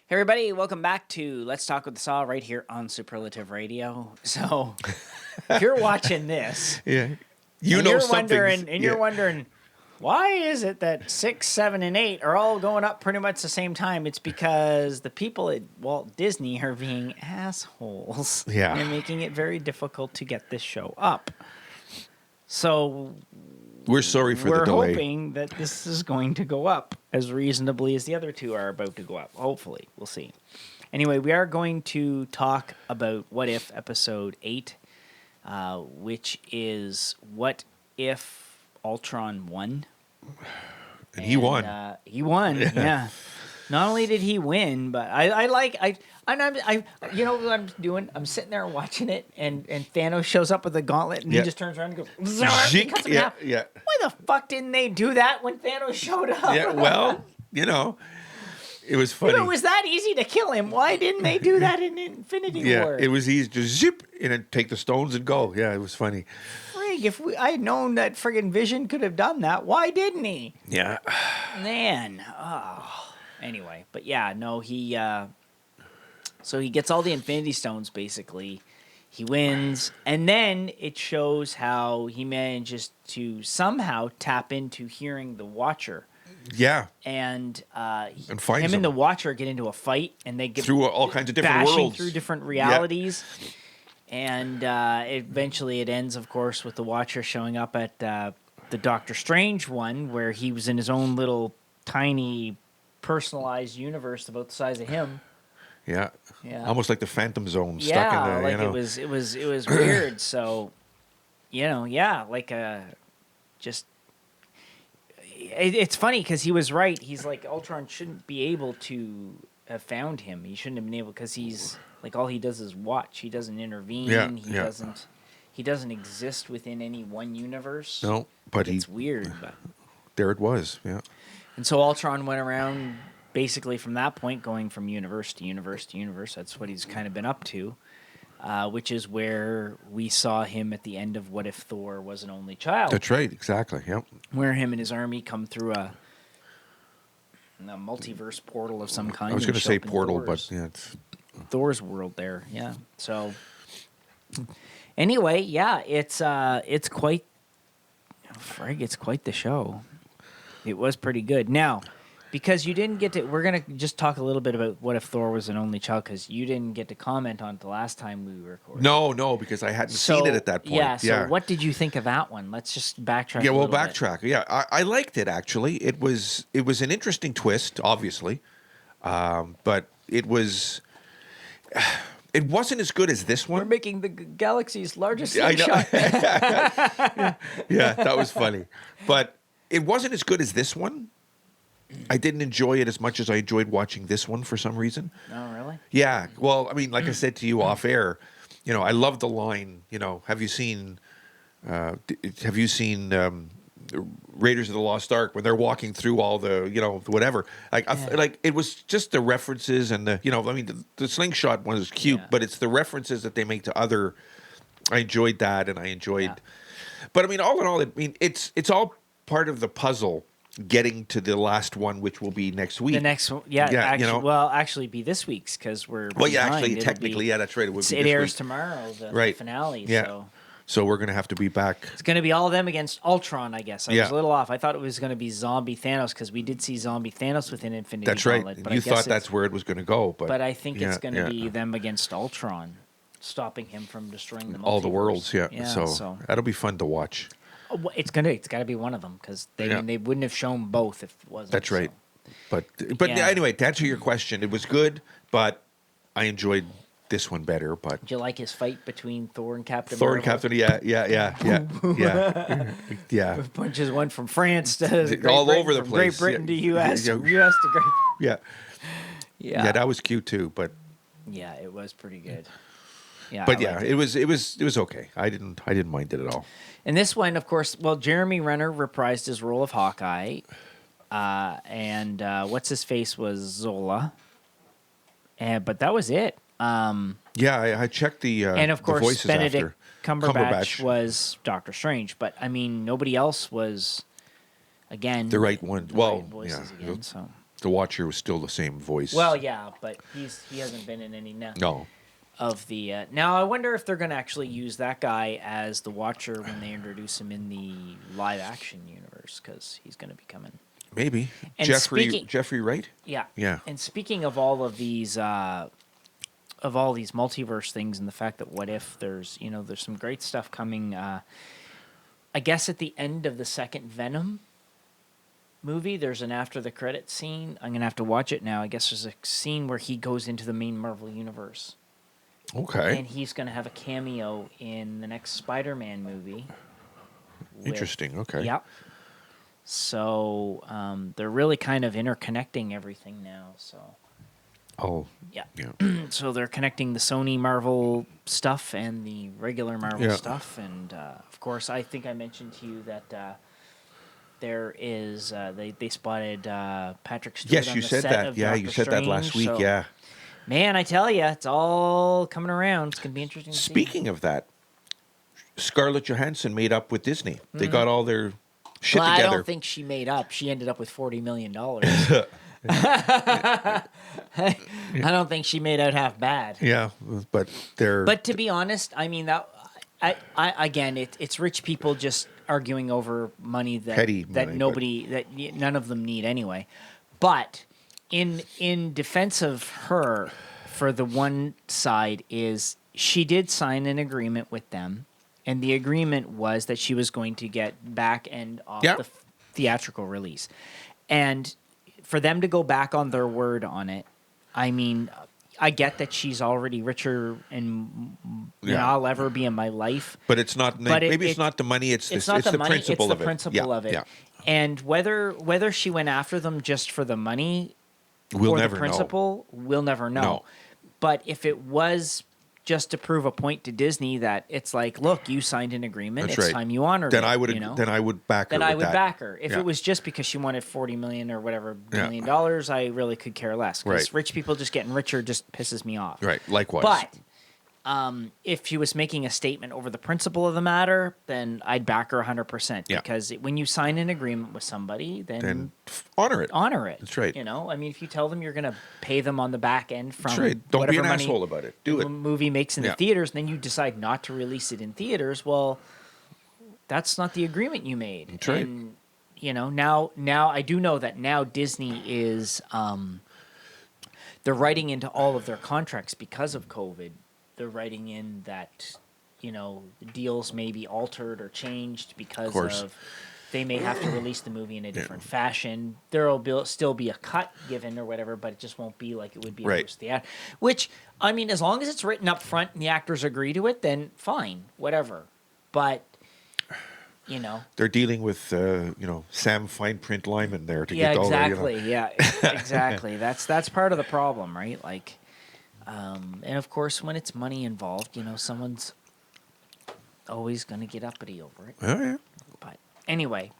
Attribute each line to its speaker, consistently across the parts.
Speaker 1: Hey everybody, welcome back to Let's Talk with the Saw right here on Superlative Radio. So, if you're watching this,
Speaker 2: Yeah,
Speaker 1: you're wondering, why is it that 6, 7, and 8 are all going up pretty much the same time? It's because the people at Walt Disney are being assholes.
Speaker 2: Yeah.
Speaker 1: And making it very difficult to get this show up. So,
Speaker 2: we're sorry for the
Speaker 1: we're
Speaker 2: delay.
Speaker 1: hoping that this is going to go up as reasonably as the other two are about to go up. Hopefully. We'll see. Anyway, we are going to talk about What If Episode 8, which is what if Ultron won?
Speaker 2: And he won.
Speaker 1: He won, yeah. Not only did he win, but you know what I'm doing? I'm sitting there watching it, and Thanos shows up with a gauntlet, and he just turns around and goes, he cuts him in half.
Speaker 2: Yeah.
Speaker 1: Why the fuck didn't they do that when Thanos showed up?
Speaker 2: Yeah, well, it was funny.
Speaker 1: If it was that easy to kill him, why didn't they do that in Infinity War?
Speaker 2: It was easy to zip and then take the stones and go. Yeah, it was funny.
Speaker 1: Frig, if I had known that friggin' Vision could have done that, why didn't he?
Speaker 2: Yeah.
Speaker 1: Man, anyway, but yeah, no, he so he gets all the Infinity Stones basically. He wins, and then it shows how he manages to somehow tap into hearing the Watcher.
Speaker 2: Yeah.
Speaker 1: And
Speaker 2: finds
Speaker 1: him and the Watcher get into a fight, and they get
Speaker 2: through all kinds of different
Speaker 1: bashing
Speaker 2: worlds,
Speaker 1: through different realities. Yeah. And eventually it ends, of course, with the Watcher showing up at the Doctor Strange one, where he was in his own little tiny personalized universe about the size of him.
Speaker 2: Yeah.
Speaker 1: Yeah.
Speaker 2: Almost like the Phantom Zone stuck in there.
Speaker 1: Like it was weird. So, just it's funny because he was right. He's like, Ultron shouldn't be able to have found him. He shouldn't have been able, because he's like, all he does is watch. He doesn't intervene. He doesn't exist within any one universe.
Speaker 2: No, but
Speaker 1: it's weird. But
Speaker 2: there it was. Yeah.
Speaker 1: And so Ultron went around basically from that point, going from universe to universe to universe. That's what he's kind of been up to, which is where we saw him at the end of What If Thor Was an Only Child.
Speaker 2: That's right. Exactly. Yep.
Speaker 1: Where him and his army come through a multiverse portal of some kind.
Speaker 2: I was going to say portal, but yeah, it's
Speaker 1: Thor's world there. Yeah. So anyway, yeah, it's quite the show. It was pretty good. Now, because you didn't get to, we're going to just talk a little bit about What If Thor Was an Only Child, because you didn't get to comment on it the last time we recorded.
Speaker 2: No, because I hadn't seen it at that point.
Speaker 1: Yeah, so what did you think of that one? Let's just backtrack a little bit.
Speaker 2: Yeah, I liked it, actually. It was an interesting twist, obviously, but it wasn't as good as this one.
Speaker 1: We're making the galaxy's largest slingshot.
Speaker 2: Yeah, that was funny. But it wasn't as good as this one. I didn't enjoy it as much as I enjoyed watching this one for some reason.
Speaker 1: Oh, really?
Speaker 2: Yeah. Well, I mean, like I said to you off air, I love the line, have you seen Raiders of the Lost Ark, when they're walking through all the, whatever. Like it was just the references and the slingshot one is cute, but it's the references that they make to other. I enjoyed that, and I enjoyed. Yeah. But I mean, all in all, it's all part of the puzzle. Getting to the last one, which will be next week.
Speaker 1: The next one, actually be this week's, because we're
Speaker 2: technically, that's right.
Speaker 1: It airs tomorrow, the finale.
Speaker 2: Yeah. So we're gonna have to be back.
Speaker 1: It's gonna be all of them against Ultron, I guess. I was a little off. I thought it was gonna be Zombie Thanos, because we did see Zombie Thanos within Infinity Gauntlet.
Speaker 2: That's right. But you thought that's where it was gonna go, but
Speaker 1: I think it's gonna be them against Ultron, stopping him from destroying the
Speaker 2: all the worlds. Yeah. So that'll be fun to watch.
Speaker 1: It's got to be one of them, because they wouldn't have shown both if it wasn't.
Speaker 2: That's right. So. But anyway, to answer your question, it was good, but I enjoyed this one better. But
Speaker 1: did you like his fight between Thor and Captain?
Speaker 2: Thor and Captain, yeah.
Speaker 1: Punches one from France to
Speaker 2: all over the place.
Speaker 1: Great Britain to U.S. U.S. to Great.
Speaker 2: Yeah, that was cute too. But
Speaker 1: yeah, it was pretty good. Yeah,
Speaker 2: but it was okay. I didn't mind it at all.
Speaker 1: And this one, of course, Jeremy Renner reprised his role of Hawkeye, and what's his face was Zola, but that was it.
Speaker 2: I checked the
Speaker 1: and of course
Speaker 2: the voices
Speaker 1: Benedict
Speaker 2: after.
Speaker 1: Cumberbatch was Doctor Strange, but I mean nobody else was. Again,
Speaker 2: the right one.
Speaker 1: Voices again. So
Speaker 2: The Watcher was still the same voice.
Speaker 1: Well, yeah, but he hasn't been in any now.
Speaker 2: No.
Speaker 1: Of the now, I wonder if they're going to actually use that guy as the Watcher when they introduce him in the live action universe, because he's going to be coming.
Speaker 2: Maybe.
Speaker 1: And
Speaker 2: Jeffrey Wright?
Speaker 1: Yeah.
Speaker 2: Yeah.
Speaker 1: And speaking of all of these multiverse things, and the fact that what if there's some great stuff coming. I guess at the end of the second Venom movie, there's an after the credits scene. I'm gonna have to watch it now. I guess there's a scene where he goes into the main Marvel universe.
Speaker 2: Okay.
Speaker 1: And he's gonna have a cameo in the next Spider-Man movie.
Speaker 2: Interesting. Okay.
Speaker 1: Yep. So they're really kind of interconnecting everything now. So.
Speaker 2: Oh.
Speaker 1: Yeah.
Speaker 2: Yeah.
Speaker 1: So they're connecting the Sony Marvel stuff and the regular Marvel stuff, and of course, I think I mentioned to you that there is they spotted Patrick Stewart.
Speaker 2: Yes,
Speaker 1: on
Speaker 2: you
Speaker 1: the
Speaker 2: said
Speaker 1: set
Speaker 2: that.
Speaker 1: of
Speaker 2: Yeah,
Speaker 1: Doctor
Speaker 2: you said that last
Speaker 1: Strange,
Speaker 2: week.
Speaker 1: so,
Speaker 2: Yeah.
Speaker 1: man, I tell you, it's all coming around. It's gonna be interesting. To
Speaker 2: Speaking of that, Scarlett Johansson made up with Disney. They
Speaker 1: Mm-hmm.
Speaker 2: got all their shit
Speaker 1: I
Speaker 2: together.
Speaker 1: don't think she made up. She ended up with $40 million. I don't think she made out half bad.
Speaker 2: Yeah, but they're.
Speaker 1: But to be honest, I mean that. I again, it's rich people just arguing over money that
Speaker 2: Petty money,
Speaker 1: none of them need anyway. But in defense of her, for the one side is she did sign an agreement with them, and the agreement was that she was going to get back end off the theatrical release, and for them to go back on their word on it, I mean, I get that she's already richer and than I'll ever be in my life.
Speaker 2: But it's not. Maybe it's not the money. It's the
Speaker 1: money,
Speaker 2: principle of it.
Speaker 1: It's the principle of it.
Speaker 2: Yeah.
Speaker 1: And whether she went after them just for the money
Speaker 2: We'll
Speaker 1: or
Speaker 2: never
Speaker 1: the principle, we'll never know.
Speaker 2: No.
Speaker 1: But if it was just to prove a point to Disney that it's like, look, you signed an agreement.
Speaker 2: That's
Speaker 1: it's
Speaker 2: right.
Speaker 1: time you honored
Speaker 2: Then
Speaker 1: it.
Speaker 2: I would.
Speaker 1: You know?
Speaker 2: Then I would back her.
Speaker 1: Then I
Speaker 2: with
Speaker 1: would
Speaker 2: that.
Speaker 1: back her. If
Speaker 2: Yeah.
Speaker 1: it was just because she wanted $40 million or whatever
Speaker 2: Yeah.
Speaker 1: $1 million, I really could care less. Because
Speaker 2: Right.
Speaker 1: rich people just getting richer just pisses me off.
Speaker 2: Right. Likewise.
Speaker 1: But if she was making a statement over the principle of the matter, then I'd back her 100%.
Speaker 2: Yeah.
Speaker 1: Because when you sign an agreement with somebody, then
Speaker 2: honor it.
Speaker 1: honor it.
Speaker 2: That's right.
Speaker 1: You know, I mean, if you tell them you're going to pay them on the back end from
Speaker 2: That's right. Don't be
Speaker 1: whatever
Speaker 2: an
Speaker 1: money
Speaker 2: asshole about it. Do
Speaker 1: the
Speaker 2: it.
Speaker 1: movie makes in the
Speaker 2: Yeah.
Speaker 1: theaters, and then you decide not to release it in theaters, well, that's not the agreement you made.
Speaker 2: That's right.
Speaker 1: And, you know, now I do know that now Disney is they're writing into all of their contracts because of COVID. They're writing in that, you know, deals may be altered or changed because of they may have to release the movie in a different fashion. There will still be a cut given or whatever, but it just won't be like it would be
Speaker 2: Right.
Speaker 1: which, I mean, as long as it's written up front and the actors agree to it, then fine, whatever. But, you know.
Speaker 2: They're dealing with Sam Fine Print Lyman there to
Speaker 1: Yeah,
Speaker 2: get all
Speaker 1: exactly.
Speaker 2: the.
Speaker 1: Yeah, exactly. That's part of the problem, right? Like, and of course, when it's money involved, you know, someone's always going to get uppity over it.
Speaker 2: Oh yeah.
Speaker 1: But anyway,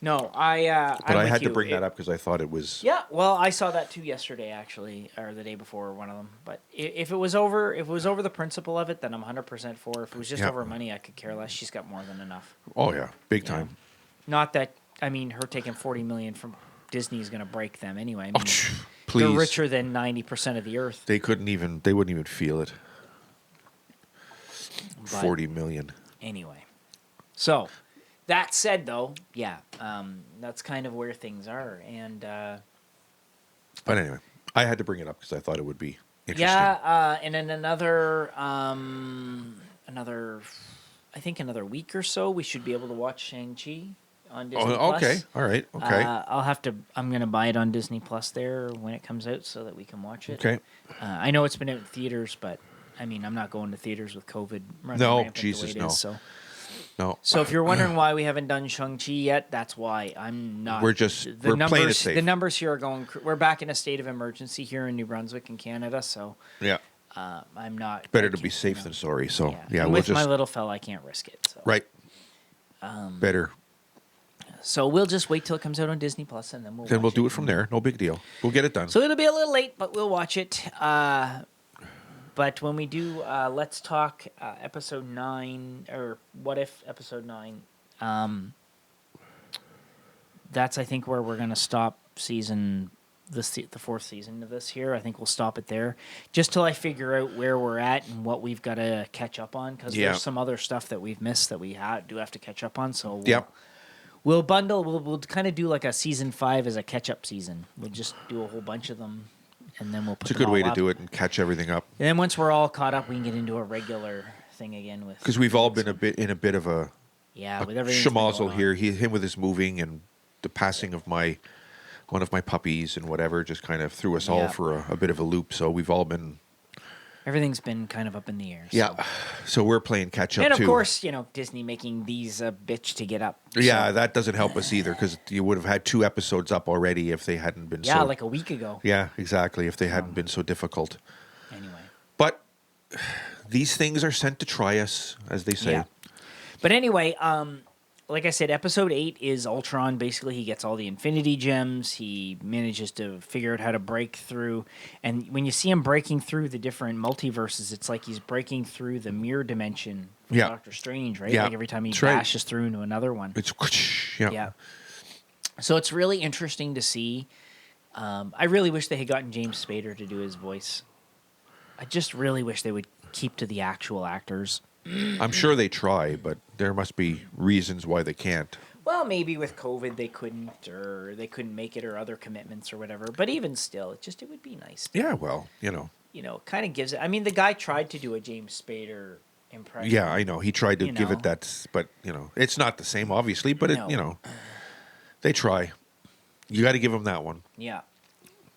Speaker 1: no,
Speaker 2: But I had to bring
Speaker 1: that
Speaker 2: that up because I thought it was.
Speaker 1: Yeah, well, I saw that too yesterday, actually, or the day before, one of them. But if it was over the principle of it, then I'm 100% for. If it was just over money, I could care less. She's got more than enough.
Speaker 2: Oh yeah, big time.
Speaker 1: Not that I mean, her taking $40 million from Disney is going to break them anyway. I mean,
Speaker 2: please.
Speaker 1: they're richer than 90% of the earth.
Speaker 2: They wouldn't even feel it.
Speaker 1: But
Speaker 2: 40 million.
Speaker 1: Anyway, so that said, though, yeah, that's kind of where things are, and
Speaker 2: But anyway, I had to bring it up because I thought it would be interesting.
Speaker 1: yeah, and in another I think another week or so, we should be able to watch Shang-Chi on Disney Plus.
Speaker 2: Okay, all right, okay.
Speaker 1: I'm gonna buy it on Disney Plus there when it comes out so that we can watch it.
Speaker 2: Okay.
Speaker 1: I know it's been out in theaters, but I mean, I'm not going to theaters with COVID running
Speaker 2: No,
Speaker 1: rampant
Speaker 2: Jesus,
Speaker 1: the way it is,
Speaker 2: no.
Speaker 1: so.
Speaker 2: No.
Speaker 1: So if you're wondering why we haven't done Shang-Chi yet, that's why. I'm not.
Speaker 2: We're playing it safe.
Speaker 1: The numbers here are going. We're back in a state of emergency here in New Brunswick in Canada, so
Speaker 2: Yeah.
Speaker 1: I'm not.
Speaker 2: Better to be safe than sorry. So yeah,
Speaker 1: And
Speaker 2: we'll
Speaker 1: with my little fella, I can't risk it. So.
Speaker 2: right. Better.
Speaker 1: So we'll just wait till it comes out on Disney Plus, and then we'll.
Speaker 2: Then we'll
Speaker 1: watch
Speaker 2: do it from there. No big deal. We'll get it done.
Speaker 1: So it'll be a little late, but we'll watch it. But when we do, let's talk episode 9 or what if episode 9. That's I think where we're gonna stop season the fourth season of this here. I think we'll stop it there, just till I figure out where we're at and what we've got to catch up on. Because there's some other stuff that we've missed that we do have to catch up on. So we'll bundle. We'll kind of do like a season 5 as a catch up season. We'll just do a whole bunch of them, and then we'll put.
Speaker 2: It's a good way to do it and catch everything up.
Speaker 1: And then once we're all caught up, we can get into a regular thing again with.
Speaker 2: Because we've all been a bit of a.
Speaker 1: Yeah, with everything.
Speaker 2: Schmozzle here. Him with his moving and the passing of one of my puppies and whatever just kind of threw us all for a bit of a loop. So we've all been.
Speaker 1: Everything's been kind of up in the air. So.
Speaker 2: Yeah, so we're playing catch up too.
Speaker 1: And of course, Disney making these a bitch to get up.
Speaker 2: Yeah, that doesn't help us either because you would have had 2 episodes up already if they hadn't been.
Speaker 1: Yeah, like a week ago.
Speaker 2: Yeah, exactly. If they hadn't been so difficult.
Speaker 1: Anyway,
Speaker 2: but these things are sent to try us, as they say.
Speaker 1: Yeah. But anyway, like I said, episode 8 is Ultron. Basically, he gets all the Infinity Gems. He manages to figure out how to break through. And when you see him breaking through the different multiverses, it's like he's breaking through the mirror dimension from Doctor Strange, right?
Speaker 2: Yeah.
Speaker 1: Like every time he bashes through into another one.
Speaker 2: It's
Speaker 1: yeah. So it's really interesting to see. I really wish they had gotten James Spader to do his voice. I just really wish they would keep to the actual actors.
Speaker 2: I'm sure they try, but there must be reasons why they can't.
Speaker 1: Well, maybe with COVID they couldn't, or they couldn't make it, or other commitments or whatever. But even still, it would be nice.
Speaker 2: Yeah, well,
Speaker 1: kind of gives it. I mean, the guy tried to do a James Spader impression.
Speaker 2: Yeah, I know. He tried to give it that, but it's not the same, obviously. But they try. You got to give him that one.
Speaker 1: Yeah.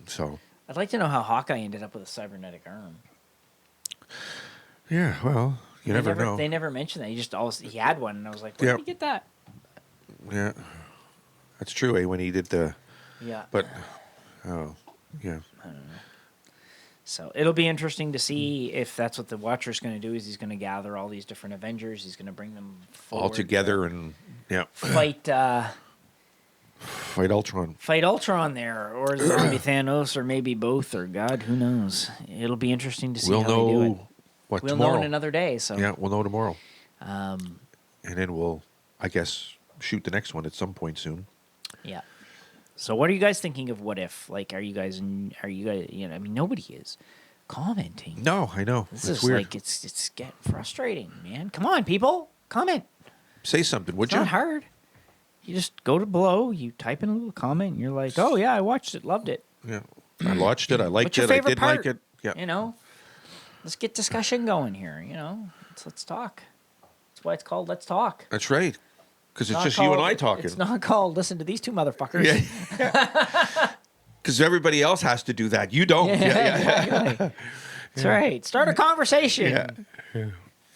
Speaker 2: So.
Speaker 1: I'd like to know how Hawkeye ended up with a cybernetic arm.
Speaker 2: Yeah, well. You never know.
Speaker 1: They never mentioned that. He had one, and I was like, where did he get that?
Speaker 2: Yeah, that's true. When he did the.
Speaker 1: Yeah.
Speaker 2: But, oh, yeah.
Speaker 1: I don't know. So it'll be interesting to see if that's what the Watcher's going to do. Is he's going to gather all these different Avengers? He's going to bring them forward
Speaker 2: all together and
Speaker 1: fight.
Speaker 2: Fight Ultron.
Speaker 1: Fight Ultron there, or is it going to be Thanos, or maybe both, or God, who knows? It'll be interesting to see how they do it. We'll
Speaker 2: tomorrow.
Speaker 1: know in another day. So
Speaker 2: yeah, we'll know tomorrow.
Speaker 1: And
Speaker 2: then we'll, I guess, shoot the next one at some point soon.
Speaker 1: Yeah. So what are you guys thinking of What If? Like, are you guys? I mean, nobody is commenting.
Speaker 2: No, I know.
Speaker 1: This is weird. Like it's getting frustrating, man. Come on, people, comment.
Speaker 2: Say something, would you?
Speaker 1: It's not hard. You just go to below, you type in a little comment, and you're like, "Oh yeah, I watched it, loved it."
Speaker 2: Yeah, I watched it. I liked it.
Speaker 1: I did
Speaker 2: like it. Yeah.
Speaker 1: Let's get discussion going here. Let's talk. That's why it's called Let's Talk.
Speaker 2: That's right. Because it's just you and I talking.
Speaker 1: It's not called Listen to These Two Motherfuckers.
Speaker 2: Yeah. Because everybody else has to do that. You don't.
Speaker 1: Exactly. That's right. Start a conversation.
Speaker 2: Yeah.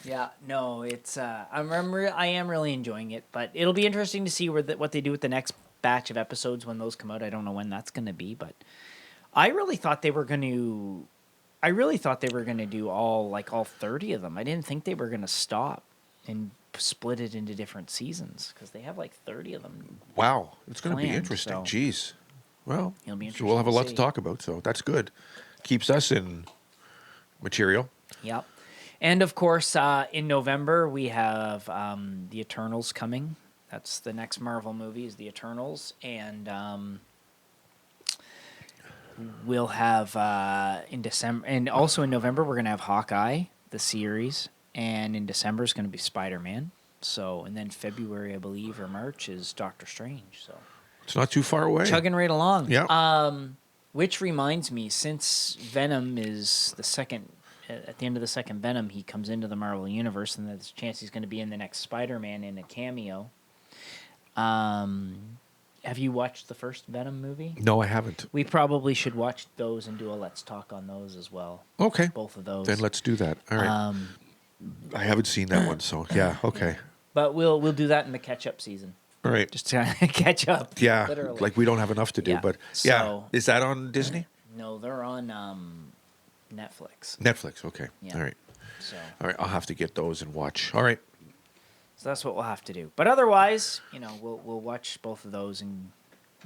Speaker 1: Yeah. No, it's. I am really enjoying it, but it'll be interesting to see what they do with the next batch of episodes when those come out. I don't know when that's going to be, but I really thought they were going to. do all 30 of them. I didn't think they were going to stop and split it into different seasons because they have 30 of them.
Speaker 2: Wow, it's going to be
Speaker 1: planned,
Speaker 2: interesting.
Speaker 1: so
Speaker 2: Jeez. Well,
Speaker 1: it'll be interesting
Speaker 2: we'll have a lot to
Speaker 1: see.
Speaker 2: talk about, so that's good. Keeps us in material.
Speaker 1: Yep. And of course, in November we have the Eternals coming. That's the next Marvel movie is the Eternals, and we'll have in December, and also in November we're gonna have Hawkeye, the series, and in December is gonna be Spider-Man. So, and then February, I believe, or March is Doctor Strange. So
Speaker 2: it's not too far away.
Speaker 1: Chugging right along.
Speaker 2: Yeah.
Speaker 1: Which reminds me, since Venom is the second, at the end of the second Venom, he comes into the Marvel Universe, and there's a chance he's going to be in the next Spider-Man in a cameo. Have you watched the first Venom movie?
Speaker 2: No, I haven't.
Speaker 1: We probably should watch those and do a Let's Talk on those as well.
Speaker 2: Okay.
Speaker 1: Both of those.
Speaker 2: Then let's do that. All right. I haven't seen that one, so yeah, okay.
Speaker 1: But we'll do that in the catch-up season.
Speaker 2: All right.
Speaker 1: Just to catch up.
Speaker 2: Yeah,
Speaker 1: literally.
Speaker 2: like we don't have enough to do, but yeah. Is that on Disney?
Speaker 1: No, they're on Netflix.
Speaker 2: Netflix, okay.
Speaker 1: Yeah.
Speaker 2: All right.
Speaker 1: So.
Speaker 2: All right, I'll have to get those and watch. All right.
Speaker 1: So that's what we'll have to do. But otherwise, we'll watch both of those and.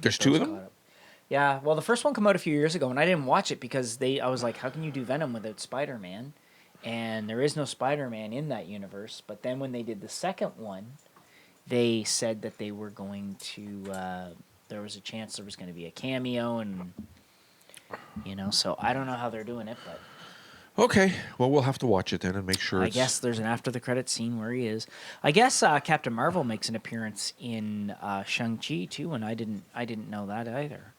Speaker 2: There's 2 of them.
Speaker 1: Yeah. Well, the first one came out a few years ago, and I didn't watch it because I was like, how can you do Venom without Spider-Man? And there is no Spider-Man in that universe. But then when they did the second one, they said that they were going to. There was a chance there was going to be a cameo, and So I don't know how they're doing it, but
Speaker 2: Okay, well, we'll have to watch it then and make sure
Speaker 1: I guess there's an after the credits scene where he is. I guess Captain Marvel makes an appearance in Shang-Chi too, and I didn't know that either.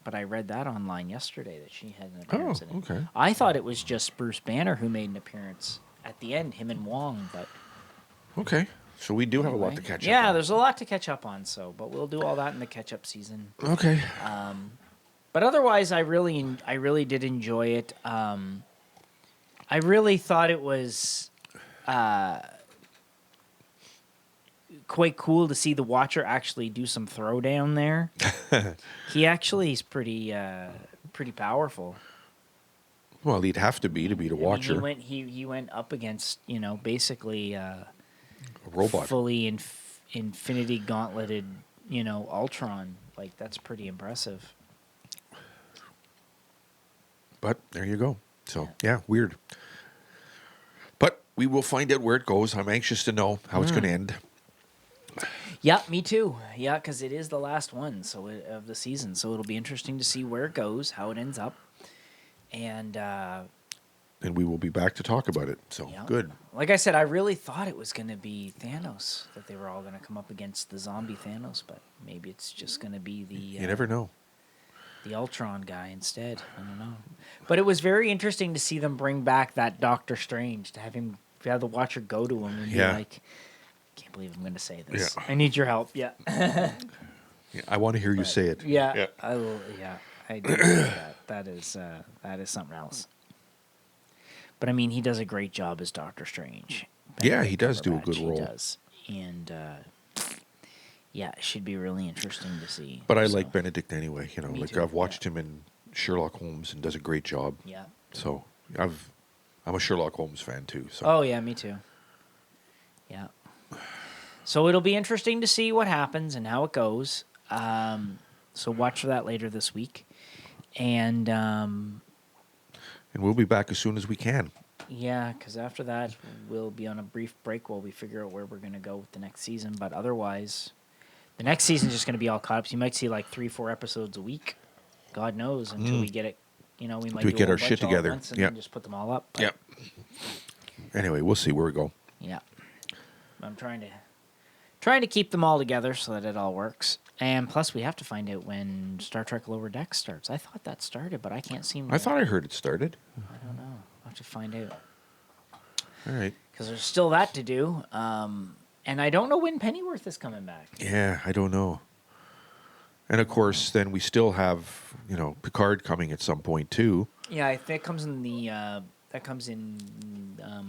Speaker 1: But I read that online yesterday that she had an appearance in it.
Speaker 2: okay.
Speaker 1: I thought it was just Bruce Banner who made an appearance at the end, him and Wong, but
Speaker 2: Okay, so we do have a lot to
Speaker 1: anyway.
Speaker 2: catch up
Speaker 1: Yeah,
Speaker 2: on.
Speaker 1: there's a lot to catch up on, but we'll do all that in the catch-up season.
Speaker 2: Okay.
Speaker 1: But otherwise, I really did enjoy it. I really thought it was quite cool to see the Watcher actually do some throwdown there. He actually is pretty powerful.
Speaker 2: Well, he'd have to be the
Speaker 1: I mean,
Speaker 2: Watcher.
Speaker 1: he went up against basically
Speaker 2: A robot.
Speaker 1: fully infinity gauntleted Ultron. Like that's pretty impressive.
Speaker 2: But there you go. So, yeah, weird. But we will find out where it goes. I'm anxious to know how it's going to end.
Speaker 1: Yeah, me too. Yeah, because it is the last one of the season, so it'll be interesting to see where it goes, how it ends up, and
Speaker 2: And we will be back to talk about it. So,
Speaker 1: yeah.
Speaker 2: good.
Speaker 1: Like I said, I really thought it was going to be Thanos, that they were all going to come up against the zombie Thanos, but maybe it's just going to be
Speaker 2: You never know.
Speaker 1: the Ultron guy instead. I don't know. But it was very interesting to see them bring back that Doctor Strange, to have the Watcher go to him and be like, I can't believe I'm going to say this.
Speaker 2: Yeah.
Speaker 1: I need your help. Yeah.
Speaker 2: Yeah, I want to hear you say it.
Speaker 1: Yeah. I will. Yeah. I do like that. That is something else. But I mean, he does a great job as Doctor Strange.
Speaker 2: Yeah, he does do a
Speaker 1: Cumberbatch,
Speaker 2: good role.
Speaker 1: He does. And yeah, it should be really interesting to see.
Speaker 2: But I
Speaker 1: So,
Speaker 2: like Benedict anyway.
Speaker 1: Me
Speaker 2: Like
Speaker 1: too,
Speaker 2: I've watched him in Sherlock Holmes and does a great job.
Speaker 1: Yeah.
Speaker 2: So I'm a Sherlock Holmes fan too. So
Speaker 1: Oh yeah, me too. Yeah. So it'll be interesting to see what happens and how it goes. So watch for that later this week, and
Speaker 2: and we'll be back as soon as we can.
Speaker 1: yeah, because after that we'll be on a brief break while we figure out where we're going to go with the next season. But otherwise, the next season's just going to be all caught up. So you might see like 3-4 episodes a week. God knows until we get it. We might
Speaker 2: we
Speaker 1: do
Speaker 2: get
Speaker 1: a
Speaker 2: our
Speaker 1: bunch
Speaker 2: shit
Speaker 1: all at
Speaker 2: together.
Speaker 1: once and
Speaker 2: Yeah.
Speaker 1: then just put them all up. But,
Speaker 2: Yep. Anyway, we'll see where we go.
Speaker 1: Yeah. I'm trying to keep them all together so that it all works. And plus, we have to find out when Star Trek Lower Decks starts. I thought that started, but I can't seem to.
Speaker 2: I thought I heard it started.
Speaker 1: I don't know. I'll have to find out.
Speaker 2: All right.
Speaker 1: Because there's still that to do. And I don't know when Pennyworth is coming back.
Speaker 2: Yeah, I don't know. And of course, then we still have Picard coming at some point too.
Speaker 1: Yeah, I think it comes in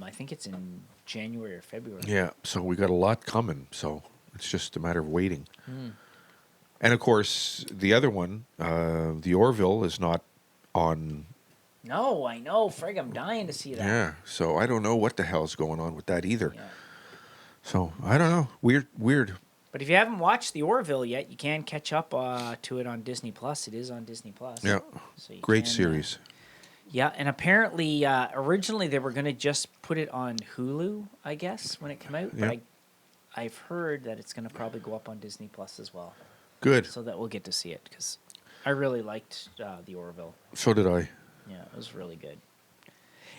Speaker 1: I think it's in January or February.
Speaker 2: Yeah, so we got a lot coming. So it's just a matter of waiting.
Speaker 1: Hmm.
Speaker 2: And of course, the other one, the Orville, is not on.
Speaker 1: No, I know. Frig, I'm dying to see that.
Speaker 2: Yeah, so I don't know what the hell's going on with that either.
Speaker 1: Yeah.
Speaker 2: So I don't know. Weird.
Speaker 1: But if you haven't watched The Orville yet, you can catch up to it on Disney Plus. It is on Disney Plus.
Speaker 2: Yeah,
Speaker 1: So you
Speaker 2: great
Speaker 1: can,
Speaker 2: series.
Speaker 1: Yeah, and apparently, originally they were going to just put it on Hulu, I guess, when it came out.
Speaker 2: Yeah.
Speaker 1: But I've heard that it's going to probably go up on Disney Plus as well,
Speaker 2: Good.
Speaker 1: so that we'll get to see it. Because I really liked The Orville.
Speaker 2: So did I.
Speaker 1: Yeah, it was really good.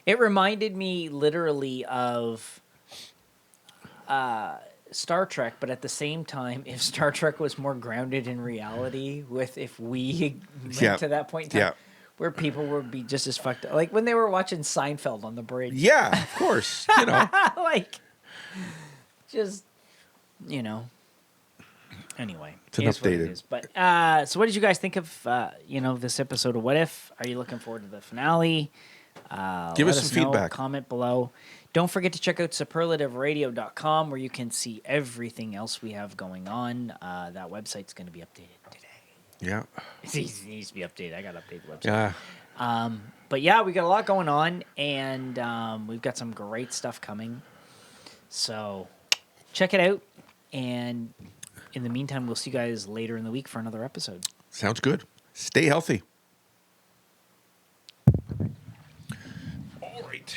Speaker 1: It reminded me literally of Star Trek, but at the same time, if Star Trek was more grounded in reality, if we went
Speaker 2: Yeah.
Speaker 1: to that point in time,
Speaker 2: Yeah.
Speaker 1: where people would be just as fucked up. Like when they were watching Seinfeld on the bridge.
Speaker 2: Yeah, of course.
Speaker 1: Like, just, Anyway.
Speaker 2: It's an
Speaker 1: here's what it
Speaker 2: updated.
Speaker 1: is. But, so what did you guys think of, this episode of What If? Are you looking forward to the finale?
Speaker 2: Give
Speaker 1: Let
Speaker 2: us some
Speaker 1: know.
Speaker 2: feedback.
Speaker 1: Comment below. Don't forget to check out superlativeradio.com where you can see everything else we have going on. That website's going to be updated today.
Speaker 2: Yeah.
Speaker 1: It needs to be updated. I got to update the website.
Speaker 2: Yeah.
Speaker 1: But yeah, we got a lot going on, and we've got some great stuff coming. So check it out. And in the meantime, we'll see you guys later in the week for another episode.
Speaker 2: Sounds good. Stay healthy. All right.